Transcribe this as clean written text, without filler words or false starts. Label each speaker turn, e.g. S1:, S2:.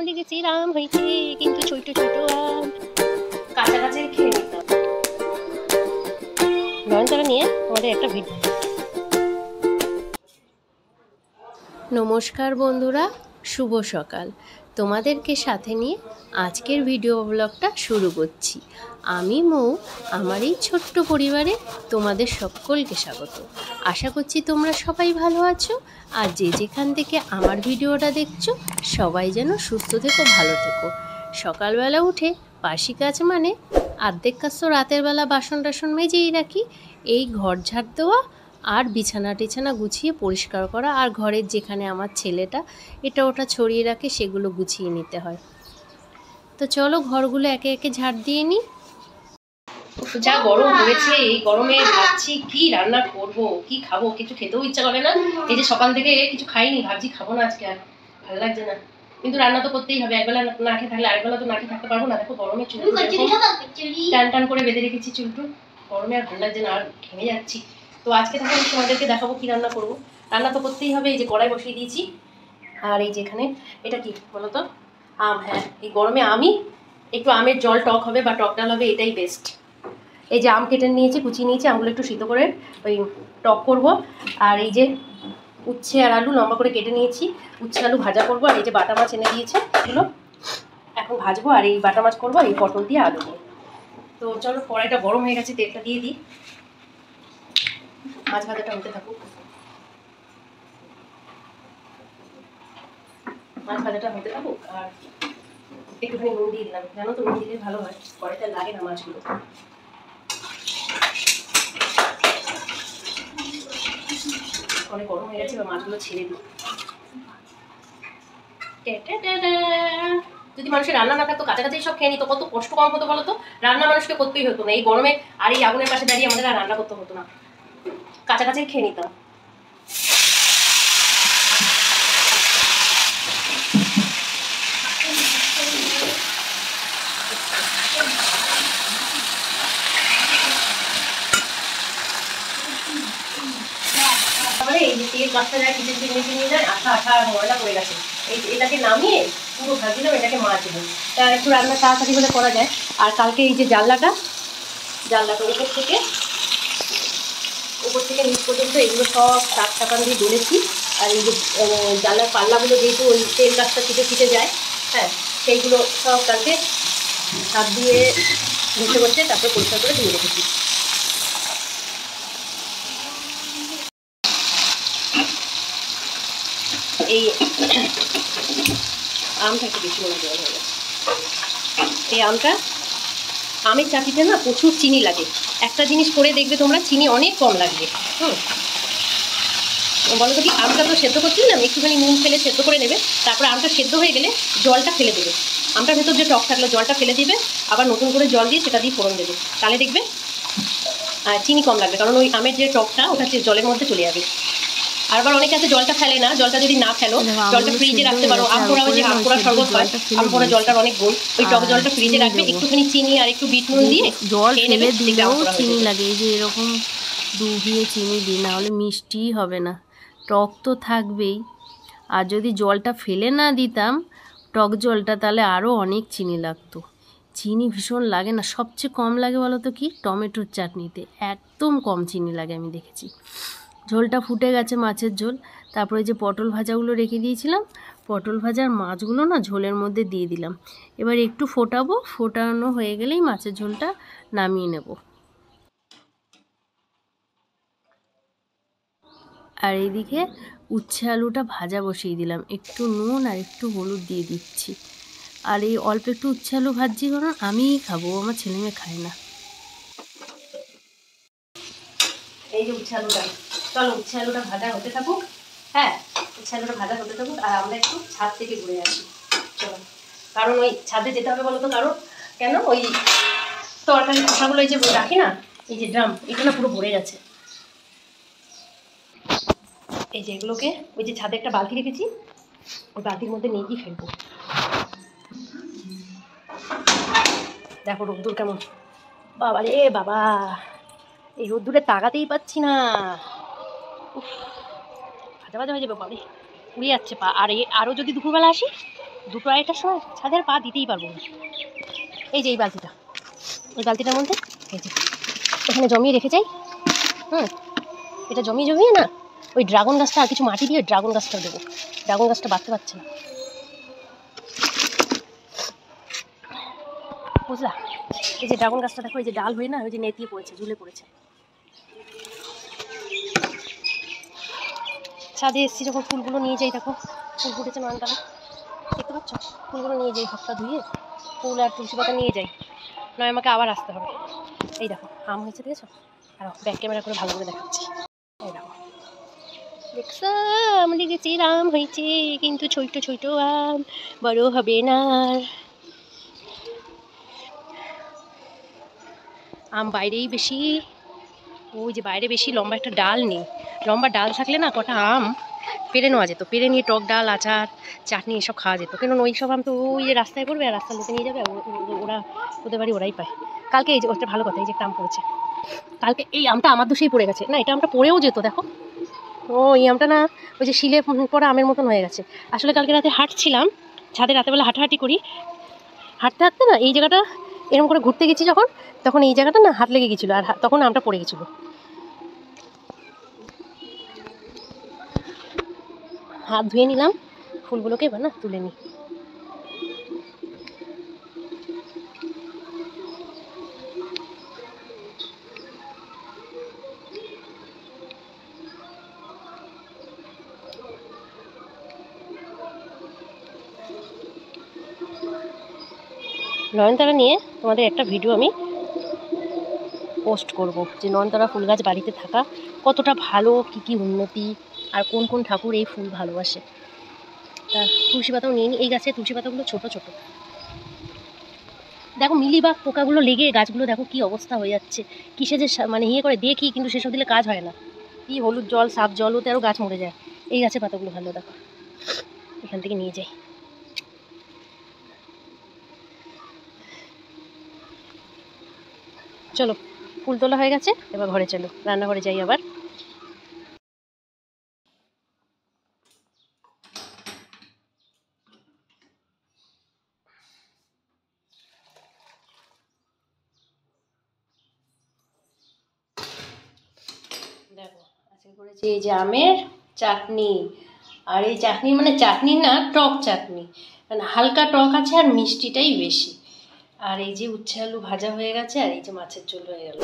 S1: লেগেছে রাম হইতে, কিন্তু ছোট ছোট আম। কাছাকাছি খেয়ে নিতাম নয়নতারা নিয়ে আমাদের একটা ভিডিও। নমস্কার বন্ধুরা, শুভ সকাল। তোমাদেরকে সাথে নিয়ে আজকের ভিডিও ব্লগটা শুরু করছি। আমি মৌ, আমার এই ছোট্ট পরিবারে তোমাদের সকলকে স্বাগত। আশা করছি তোমরা সবাই ভালো আছো, আর যে যেখান থেকে আমার ভিডিওটা দেখছো সবাই যেন সুস্থ থেকো, ভালো থেকো। সকালবেলা উঠে বাসি কাজ মানে অর্ধেক কাজ তো রাতের বেলা বাসন টাসন মেজেই রাখি। এই ঘর ঝাড় দেওয়া আর বিছানা টিছানা গুছিয়ে পরিষ্কার করা, আর ঘরের যেখানে আমার ছেলেটা এটা ওটা ছড়িয়ে রাখে সেগুলো গুছিয়ে নিতে হয়। তো চলো ঘরগুলো একে একে ঝাড় দিয়ে নিই। যা গরম পড়েছে, এই গরমে ভাবছি কি রান্না করব, কি খাবো, কিছু খেতেও ইচ্ছা করে না। এই যে সকাল থেকে কিছু খাইনি, ভাবছি খাবো না আজকে, আর ভালো লাগছে না, কিন্তু রান্না তো করতেই হবে। একবেলা না খেয়ে থাকলে আরেকবেলা তো না খেয়ে থাকতে পারবো না। দেখো গরমে চুল টান টান করে বেঁধে রেখেছি চুলটু, গরমে আর ভালো লাগছে না, আর ঘেমে যাচ্ছি। তো আজকে থেকে আমি তোমাদেরকে দেখাবো কি রান্না করবো। রান্না তো করতেই হবে। এই যে কড়াই বসিয়ে দিয়েছি, আর এই যেখানে এটা কি বলো তো, আম। হ্যাঁ, এই গরমে আমি একটু আমের জল টক হবে বা টক ডাল হবে, এটাই বেস্ট। এই যে আম কেটে নিয়েছি, কুচিয়ে নিয়েছি, আমগুলো একটু সিদ্ধ করে ওই টক করব। আর এই যে উচ্ছে আর আলু লম্বা করে কেটে নিয়েছি, উচ্ছে আলু ভাজা করব। আর এই যে বাটা মাছ এনে দিয়েছে, এগুলো এখন ভাজবো। আর এই বাটা মাছ করবো এই পটল দিয়ে আলু দিয়ে। তো চলো, কড়াইটা গরম হয়ে গেছে, তেলটা দিয়ে দিই। মাছ ভাজাটা হতে থাকুক, মাছ ভাজাটা হতে থাকুক। আর একটুখানি নুন দিয়ে দিলাম, জানো তো নুন দিলে ভালো হয়, কড়াইতে লাগে না মাছগুলো। অনেক গরম হয়ে গেছে, মাছগুলো ছেড়ে দিই। যদি মানুষের রান্না না থাকতো, কাছাকাছি সব খেয়ে নিত, কত কষ্ট কম হতো বলো তো। রান্না মানুষকে করতেই হতো না এই গরমে, আর এই আগুনের পাশে দাঁড়িয়ে আমাদের আর রান্না করতে হতো না, কাছাকাছি খেয়ে নিতাম। এই যে তেল কাঁচতে যায়, কিছু নিচে নিয়ে যায়, আঠা আঠা ময়লা পড়ে গেছে। এটাকে নামিয়ে পুরো ভাজলাম, এটাকে মাজবো। তা একটু রান্না তাড়াতাড়ি হলে করা যায়। আর কালকে এই যে জানলাটা উপর থেকে নিচ পর্যন্ত এগুলো সব তাক চাপান দিয়ে দলেছি। আর এই যে জানলার পাল্লাগুলো যেহেতু ওই তেল গাছটা ছিটে যায়, হ্যাঁ, সেইগুলো সব কালকে হাত দিয়ে বসে তারপরে পরিষ্কার করে ধুয়ে রেখেছি। এই আমটা একটু বেশি মনে দেওয়া হয়ে গেছে। এই আমটা, আমের চাটনিতে না প্রচুর চিনি লাগে। একটা জিনিস করে দেখবে তোমরা, চিনি অনেক কম লাগবে। বলো তো কি, আমটা তো সেদ্ধ করতে দিলাম, একটুখানি নুন ফেলে সেদ্ধ করে নেবে। তারপরে আমটা সেদ্ধ হয়ে গেলে জলটা ফেলে দেবে, আমটার ভেতর যে টক থাকলে জলটা ফেলে দিবে, আবার নতুন করে জল দিয়ে সেটা দিয়ে ফোড়ন দেবে। তাহলে দেখবে চিনি কম লাগবে, কারণ ওই আমের যে টকটা ওটা জলের মধ্যে চলে যাবে। আর আবার অনেকে আছে জলটা ফেলে না, জলটা যদি না ফেলো জলটা ফ্রিজে রাখতে পারো। আম পোড়া যে আম পোড়া শরবত হয়, আম পোড়া জলটার অনেক গুণ, ওই টক জলটা ফ্রিজে রাখবে, একটুখানি চিনি আর একটু বিট নুন দিয়ে
S2: জল ফেলে দিলেও চিনি লাগে। এই যে এরকম ডুবিয়ে চিনি দিই, না হলে মিষ্টিই হবে না, টক তো থাকবেই। আর যদি জলটা ফেলে না দিতাম টক জলটা, তাহলে আরও অনেক চিনি লাগতো। চিনি ভীষণ লাগে না, সবচেয়ে কম লাগে বলো তো কি, টমেটোর চাটনিতে একদম কম চিনি লাগে আমি দেখেছি। ঝোলটা ফুটে গেছে, মাছের ঝোল। তারপরে যে পটল ভাজাগুলো রেখে দিয়েছিলাম, পটল ভাজার মাছগুলো না ঝোলের মধ্যে দিয়ে দিলাম। এবার একটু ফোটাবো, ফোটানো হয়ে গেলেই মাছের ঝোলটা নামিয়ে নেব। আর এইদিকে উচ্ছে আলুটা ভাজা বসিয়ে দিলাম, একটু নুন আর একটু হলুদ দিয়ে দিচ্ছি। আর এই অল্প একটু উচ্ছে আলু ভাজি, কারণ আমিই খাবো, আমার ছেলেমেয়ে খায় না।
S1: এই যে উচ্ছে আলুটা, চলো উচ্ছে আলুটা ভাজা হতে থাকুক। হ্যাঁ, উচ্ছে আলুটা ভাজা হতে থাকুক, আর আমরা একটু ছাদ থেকে ঘুরে আসি। চলো, কারণ ওই ছাদে যেতে হবে বলো তো, কারণ কেন, ওই তরকারি খোসাগুলো এই যে রাখি না, এই যে ড্রাম, এটা না পুরো ভরে গেছে। এই যে এগুলোকে ওই যে ছাদে একটা বালতি রেখেছি, ওই বালতির মধ্যে নিয়ে গিয়ে ফেলবো। দেখো রোদ্দুর কেমন, বাবা রে বাবা, এই রোদ্দুরে তাকাতেই পাচ্ছি না। ভাজা ভাজা হয়ে যাবে, বাবা রে পুড়ে যাচ্ছে পা। আর আরও যদি দুপুরবেলা আসি দুটো আড়াইটার সময় ছাদে আর পা দিতেই পারবো না। এই যে এই বালতিটা, ওই বালতিটার মধ্যে এই যে এখানে জমিয়ে রেখে যাই। এটা জমিয়ে না ওই ড্রাগন গাছটা আর কিছু মাটি দিয়ে ড্রাগন গাছটা দেবো। ড্রাগন গাছটা বাড়তে পারছে না, বুঝলা? এই যে ড্রাগন গাছটা দেখো, এই যে ডাল হয়ে না ওই যে নেতিয়ে পড়েছে, ঝুলে পড়েছে। ছাদে এসেছি যখন ফুলগুলো নিয়ে যাই, দেখো ফুল ফুটেছে নয়নতারা, দেখতে পাচ্ছ? ফুলগুলো নিয়ে যাই, হাতটা ধুয়ে ফুল আর তুলসী পাতা নিয়ে যাই, নয় আমাকে আবার আসতে হবে। এই দেখো আম হয়েছে, দেখেছো? আর ব্যাক ক্যামেরা করে ভালো করে দেখাচ্ছি। এই দেখো, দেখছো আম লেগেছে, আম হয়েছে, কিন্তু ছোট ছোট আম, বড় হবে না। আম বাইরেই বেশি, ওই যে বাইরে বেশি লম্বা একটা ডাল নেই। লম্বা ডাল থাকলে না কটা আম পেরে নেওয়া যেত, পেরে নিয়ে টক ডাল, আচার, চাটনি এসব খাওয়া যেত। কেন ওই সব আম তো ওই যে রাস্তায় পড়বে আর রাস্তার লোকে নিয়ে যাবে, ওরা ওদের বাড়ি ওরাই পায়। কালকে এই যে ওটা ভালো কথা, এই যে একটা আম পড়েছে কালকে, এই আমটা আমার দোষেই পড়ে গেছে না, এটা আমটা পড়েও যেত দেখো। ও এই আমটা না ওই যে শিলে পড়া আমের মতন হয়ে গেছে। আসলে কালকে রাতে হাঁটছিলাম, ছাদে রাতেবেলা হাঁটাহাঁটি করি, হাঁটতে হাঁটতে না এই জায়গাটা এরকম করে ঘুরতে গেছি যখন, তখন এই জায়গাটা না হাত লেগে গেছিলো আর তখন আমটা পড়ে গেছিলো। হাত ধুয়ে নিলাম, ফুলগুলোকে এবার না তুলে নিই। নয়নতারা নিয়ে তোমাদের একটা ভিডিও আমি পোস্ট করব, যে নয়নতারা ফুল গাছ বাড়িতে থাকা কতটা ভালো, কী উন্নতি, আর কোন কোন ঠাকুর এই ফুল ভালোবাসে। তা তুলসী পাতাও নিয়ে নিই, এই গাছে তুলসী পাতাগুলো ছোট ছোট, দেখো মিলিবাগ পোকাগুলো লেগে গাছগুলো দেখো কি অবস্থা হয়ে যাচ্ছে। কিসে যে মানে ইয়ে করে দেখি, কিন্তু সেসব দিলে কাজ হয় না। কি হলুদ জল, সাফ জল, ওতে আরও গাছ মরে যায়। এই গাছের পাতাগুলো ভালো, দেখো এখান থেকে নিয়ে যাই। চলো ফুল তোলা হয়ে গেছে, এবার ঘরে চলো, রান্নাঘরে যাই আবার। দেখো আজকে করেছি এই যে আমের চাটনি, আর এই চাটনি মানে চাটনি না, টক চাটনি, মানে হালকা টক আছে আর মিষ্টিটাই বেশি। আর এই যে উচ্ছে আলু ভাজা হয়ে গেছে, আর এই যে মাছের ঝোল হয়ে গেল।